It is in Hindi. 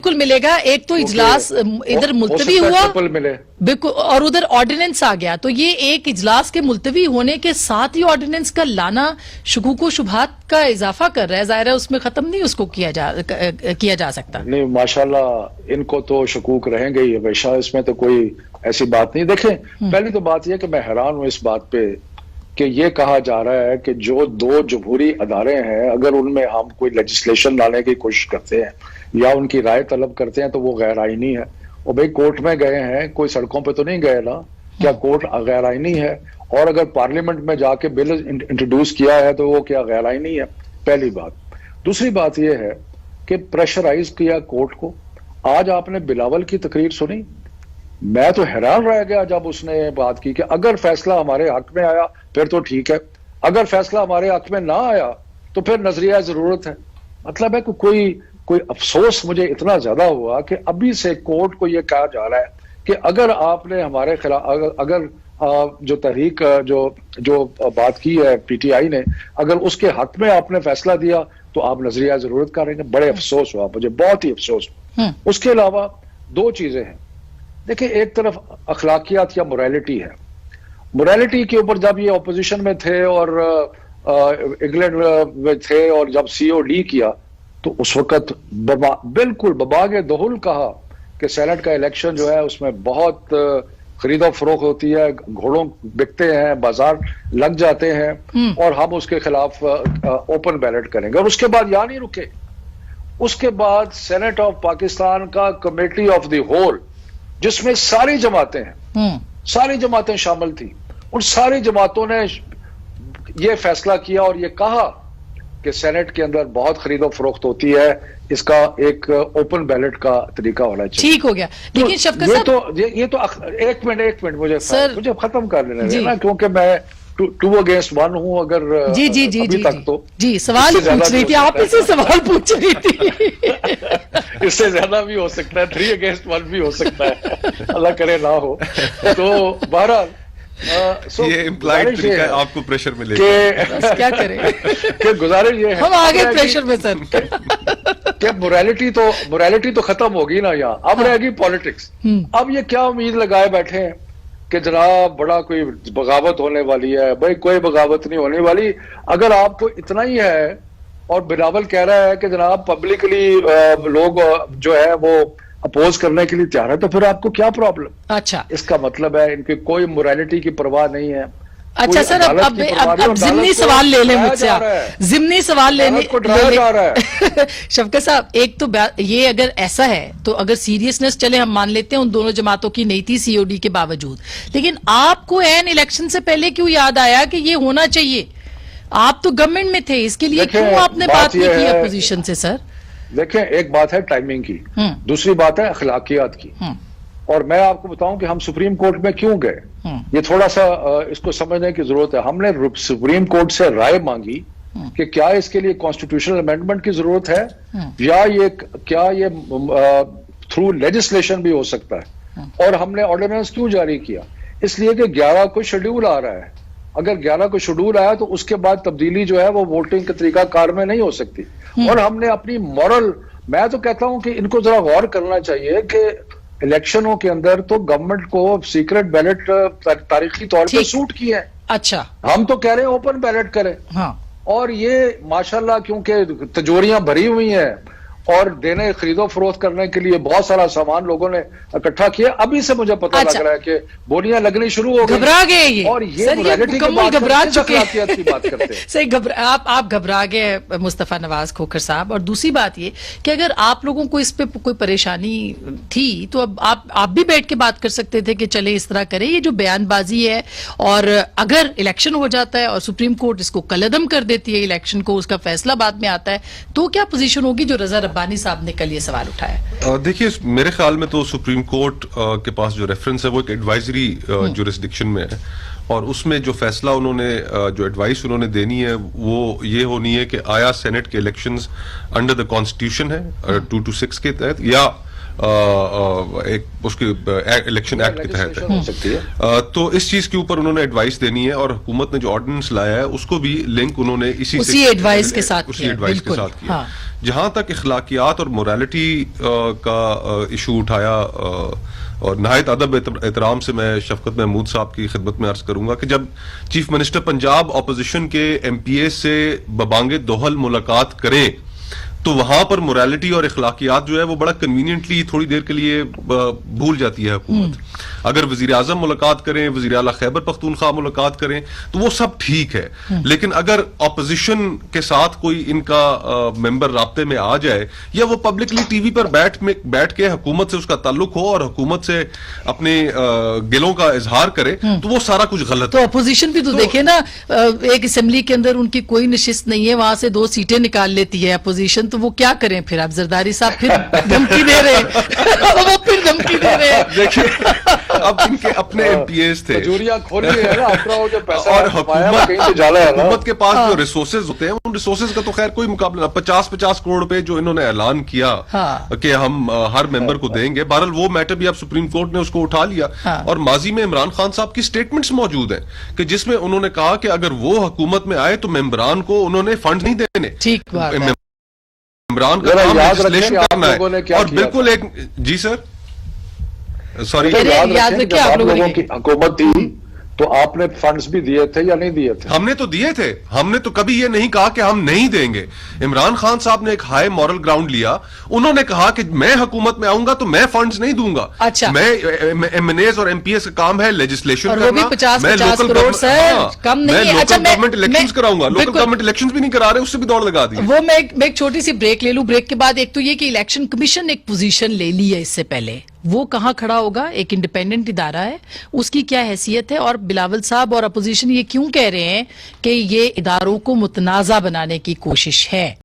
बिल्कुल मिलेगा। एक तो इजलास इधर मुलतवी हुआ मिले बिल्कुल, और उधर ऑर्डिनेंस आ गया, तो ये एक इजलास के मुलतवी होने के साथ ही ऑर्डिनेंस का लाना शुकूक व शुबहात का इजाफा कर रहा है। जाहिर है उसमें खत्म नहीं उसको किया जा सकता। नहीं, माशाल्लाह इनको तो शकूक रहेंगे ही हमेशा, इसमें तो कोई ऐसी बात नहीं। देखें, पहली तो बात यह कि मैं हैरान हूं इस बात पे कि ये कहा जा रहा है कि जो दो जमहूरी अदारे हैं, अगर उनमें हम कोई लेजिस्लेशन लाने की कोशिश करते हैं या उनकी राय तलब करते हैं तो वो गैर आईनी है। और भाई कोर्ट में गए हैं, कोई सड़कों पे तो नहीं गए ना, क्या कोर्ट गैर आईनी है? और अगर पार्लियामेंट में जाके बिल इंट्रोड्यूस किया है तो वो क्या गैर आईनी है? पहली बात। दूसरी बात यह है कि प्रेशराइज किया कोर्ट को। आज आपने बिलावल की तकरीर सुनी, मैं तो हैरान रह गया जब उसने बात की कि अगर फैसला हमारे हक में आया फिर तो ठीक है, अगर फैसला हमारे हक में ना आया तो फिर नजरिया जरूरत है। मतलब है कि कोई अफसोस मुझे इतना ज्यादा हुआ कि अभी से कोर्ट को यह कहा जा रहा है कि अगर आपने हमारे खिलाफ अगर जो तहरीक जो बात की है पीटीआई ने, अगर उसके हक में आपने फैसला दिया तो आप नजरिया जरूरत करेंगे। बड़े अफसोस हुआ मुझे, बहुत ही अफसोस हुआ। उसके अलावा दो चीजें हैं। देखिए, एक तरफ अखलाकियात या मोरालिटी है। मोरालिटी के ऊपर जब ये ऑपोजिशन में थे और इंग्लैंड में थे और जब सीओडी किया तो उस वक्त बिल्कुल बबागे दहुल कहा कि सेनेट का इलेक्शन जो है उसमें बहुत खरीदो फरोख्त होती है, घोड़ों बिकते हैं, बाजार लग जाते हैं और हम उसके खिलाफ ओपन बैलेट करेंगे। और उसके बाद यहाँ नहीं रुके, उसके बाद सेनेट ऑफ पाकिस्तान का कमेटी ऑफ द होल जिसमें सारी जमातें हैं, सारी जमातें शामिल थी, उन सारी जमातों ने यह फैसला किया और यह कहा कि सेनेट के अंदर बहुत खरीदो फरोख्त होती है, इसका एक ओपन बैलेट का तरीका होना चाहिए। ठीक हो गया। लेकिन शफकत साहब ये तो एक मिनट मुझे खत्म कर लेने देना, क्योंकि मैं 2 against 1 हूं। अगर जी जी जी अभी जी तक तो जी सवाल पूछ रही थी, आप इसे सवाल पूछ रही थी। इससे ज्यादा भी हो सकता है, 3 against 1 भी हो सकता है, अल्लाह करे ना हो। तो बहरहाल ये इम्प्लाइड तरीका आपको प्रेशर में लेके क्या करें कि गुजारिश ये है, हम आगे प्रेशर में सर कि मोरालिटी तो खत्म होगी ना यहाँ, अब रहेगी पॉलिटिक्स। अब ये क्या उम्मीद लगाए बैठे हैं कि जनाब बड़ा कोई बगावत होने वाली है? भाई कोई बगावत नहीं होने वाली। अगर आपको इतना ही है और बिलावल कह रहा है कि जनाब पब्लिकली लोग जो है वो अपोज करने के लिए तैयार है, तो फिर आपको क्या प्रॉब्लम? अच्छा, इसका मतलब है इनकी कोई मोरालिटी की परवाह नहीं है। अच्छा सर, अब जिमनी सवाल ले लें मुझसे, आप जिमनी सवाल लेने को डराया जा रहा है। शफकत साहब, एक तो ये अगर ऐसा है तो अगर सीरियसनेस चले हम मान लेते हैं उन दोनों जमातों की नहीं थी सीओडी के बावजूद, लेकिन आपको एन इलेक्शन से पहले क्यों याद आया कि ये होना चाहिए? आप तो गवर्नमेंट में थे, इसके लिए क्यों आपने बात नहीं की अपोजिशन से? सर देखें, एक बात है टाइमिंग की, दूसरी बात है अखलाकियात की। और मैं आपको बताऊं कि हम सुप्रीम कोर्ट में क्यों गए, ये थोड़ा सा इसको समझने की जरूरत है। हमने सुप्रीम कोर्ट से राय मांगी कि क्या इसके लिए कॉन्स्टिट्यूशनल अमेंडमेंट की जरूरत है या क्या ये थ्रू लेजिस्लेशन भी हो सकता है। और हमने ऑर्डिनेंस क्यों जारी किया? इसलिए कि 11 को शेड्यूल आ रहा है। अगर 11 को शेड्यूल आया तो उसके बाद तब्दीली जो है वो वोटिंग के तरीका कार में नहीं हो सकती। और हमने अपनी मॉरल, मैं तो कहता हूं कि इनको जरा गौर करना चाहिए कि इलेक्शनों के अंदर तो गवर्नमेंट को सीक्रेट बैलेट तारीखी तौर पे सूट किए हैं। अच्छा, हम तो कह रहे हैं ओपन बैलेट करें। हाँ। और ये माशाल्लाह क्योंकि तिजोरियां भरी हुई हैं और देने खरीदो फरोख्त करने के लिए बहुत सारा सामान लोगों ने इकट्ठा किया, अभी से मुझे पता लग रहा है कि बोनियां लगनी शुरू हो गई, घबरा गए ये। और ये मुकम्मल घबरा चुके की बात करते हैं। सही, आप घबरा गए मुस्तफा नवाज खोखर साहब। और दूसरी बात ये कि अगर आप लोगों को इस पे कोई परेशानी थी तो अब आप भी बैठ के बात कर सकते थे कि चले इस तरह करें। ये जो बयानबाजी है, और अगर इलेक्शन हो जाता है और सुप्रीम कोर्ट इसको कलअदम कर देती है इलेक्शन को, उसका फैसला बाद में आता है, तो क्या पोजीशन होगी? जो रजा रब्बानी साहब ने कल ये सवाल उठाया। देखिए, मेरे ख्याल में तो सुप्रीम कोर्ट के पास जो रेफरेंस है वो एक एडवाइजरी जुरिस्डिक्शन में है, और उसमें जो फैसला उन्होंने जो एडवाइस उन्होंने देनी है वो ये होनी है कि आया सेनेट के इलेक्शंस अंडर द कॉन्स्टिट्यूशन है 226 के तहत, या एक उसके इलेक्शन एक्ट के तहत Legislation हो सकती है। तो इस चीज के ऊपर उन्होंने एडवाइस देनी है, और हुकूमत ने जो ऑर्डिनेंस लाया है उसको भी लिंक उन्होंने उसी एडवाइस के साथ उसी किया, एडवाइस के बिल्कुल, साथ किया। हाँ। जहां तक इखलाकियात और मोरालिटी का इशू उठाया, और नहायत अदब एहतराम से मैं शफकत महमूद साहब की खिदमत में अर्ज करूंगा कि जब चीफ मिनिस्टर पंजाब ऑपोजिशन के एमपीए से बबांगे दोहल मुलाकात करें तो वहां पर मोरालिटी और इखलाकियात जो है वो बड़ा कन्वीनियंटली थोड़ी देर के लिए भूल जाती है हुकूमत। अगर वजीर आजम मुलाकात करें, वजीर आला खैबर पख्तूनख्वा मुलाकात करें तो वो सब ठीक है, लेकिन अगर ऑपोजिशन के साथ कोई इनका मेंबर राब्ते में आ जाए या वो पब्लिकली टीवी पर बैठ के हुकूमत से उसका ताल्लुक हो और हुकूमत से अपने गिलों का इजहार करे तो वो सारा कुछ गलत तो है। अपोजिशन भी तो देखे ना, एक असेंबली के अंदर उनकी कोई नशिस्त नहीं है, वहां से 2 सीटें निकाल लेती है अपोजिशन, तो वो क्या करें फिर? आप जरदारी साहब फिर धमकी दे रहे हैं वो फिर धमकी दे रहे हैं। देखिए अब इनके अपने एमपीएस थे, खजूरियां खोली है ना अपना, वो जो पैसा और कमाया वो कहीं तो जाला है ना। हुकूमत के पास जो रिसोर्सेज होते हैं उन रिसोर्सेज का तो खैर कोई मुकाबला, 50-50 करोड़ रुपए जो इन्होंने ऐलान किया हाँ। कि हम हर मेंबर को देंगे, बहरहाल वो मैटर भी अब सुप्रीम कोर्ट ने उसको उठा लिया। हाँ। और माजी में इमरान खान साहब की स्टेटमेंट्स मौजूद हैं कि जिसमें उन्होंने कहा कि अगर वो हुकूमत में आए तो मेंबरान को उन्होंने फंड नहीं देने, ठीक बात है। इमरान का जरा काम याद रखें legislation कि आप करना लोगों ने है, क्या और किया बिल्कुल एक जी सर सॉरी, अरे, याद रखिए आप लोगों ने की हुकूमत थी तो आपने फंड्स भी दिए थे या नहीं दिए थे? हमने तो दिए थे, हमने तो कभी ये नहीं कहा कि हम नहीं देंगे। इमरान खान साहब ने एक हाई मॉरल ग्राउंड लिया, उन्होंने कहा कि मैं हुकूमत में आऊंगा तो मैं फंड्स नहीं दूंगा। अच्छा। मैं एमएनएस और एमपीएस का काम है लेजिस्लेशन और करना, वो भी 50 मैं लोकल करोड़ गवर्नमेंट- सर, हाँ, कम नहीं मैं है। लोकल अच्छा, गवर्नमेंट इलेक्शंस कराऊंगा, लोकल बिल्कुल। गवर्नमेंट इलेक्शंस भी नहीं करा रहे, उससे भी दौड़ लगा दी। वो मैं एक छोटी सी ब्रेक ले लूं। ब्रेक के बाद एक तो ये कि इलेक्शन कमीशन ने एक पोजीशन ले ली है इससे पहले, वो कहां खड़ा होगा? एक इंडिपेंडेंट इदारा है, उसकी क्या हैसियत है? और बिलावल साहब और अपोजिशन ये क्यों कह रहे हैं कि ये इदारों को मुतनाजा बनाने की कोशिश है?